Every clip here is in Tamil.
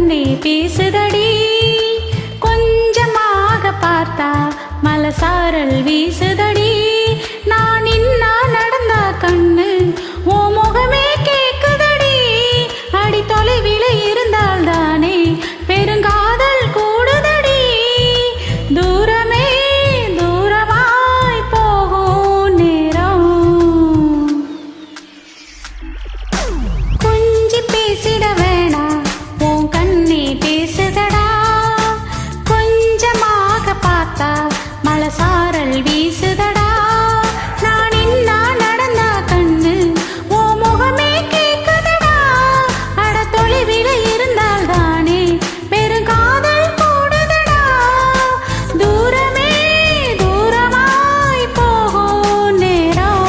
கண்ணே பேசுதடி கொஞ்சமாக பார்த்தா மலசாரல் வீசுதடி நான் இன்னா நடந்தா கண்ணு ஓ முகமே கேக்குதடி அடி தொலைவில இருந்தால் தானே பெருங்காதல் கூடுதடி தூரமே தூரமாய் போகும் நேரம் கொஞ்சி பேசிட வேணாம் உன் கண்ணே பேசுதடா கொஞ்சமாக பார்த்தா மலசாரல் வீசுதடா நான் இன்னா நடந்தா கண்ணு ஓ முகமே கேக்குதடா அட தொலைவில இருந்தால் தானே பெருங்காதல் கூடுதடா தூரமே தூரமாய் போகும் நேரம்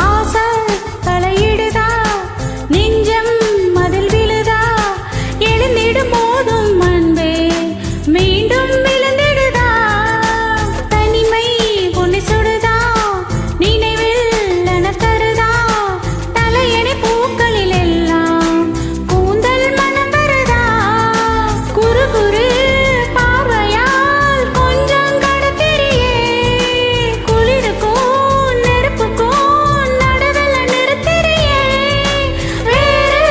ஆசை தலையிடுதா நெஞ்சம் மதில் விழுதா எழுந்திடும் போதும் அன்பே மீண்டும் விழுந்திடுதா தனிமை பொண்ணு சுடுதா நினைவில் தருதா தலையணி பூக்களில் எல்லாம் கூந்தல் மனம் வருதா குறு குறு பார்வையால் கொஞ்சம் கடத்திரியே குளிருக்கும் நெருப்புக்கும் நடுவில் நிறுத்திரியே வேறு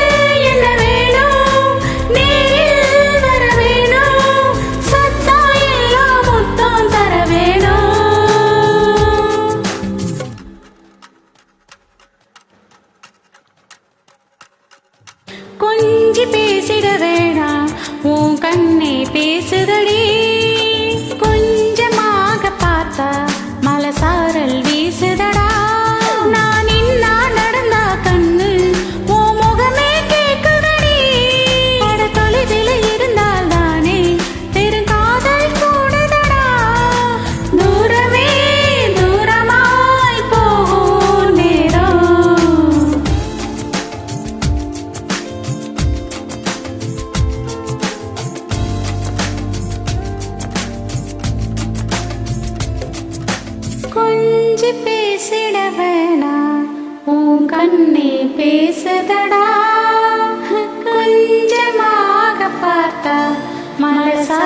என்ன வேணும் நேரில் வர வேணும் சத்தம் எல்லாம் முத்தம் தர வேணும் கொஞ்சி பேசிட வேணாம் உன் கண்ணே பேசுதடி கொஞ்சமாக பார்த்தா மலசாரல் வீசுதடா நான் இன்னா நடந்தா கண்ணு ஓ முகமே கேக்குதடி அட தொலைவில இருந்தால் தானே பெருங்காதல் கூடுதடா தூரமே தூரமாய் போகும் நேரம் கொஞ்சி பேசிட வேணாம் உன் கண்ணே பேசுதடா கொஞ்சமாக பார்த்தா மனசா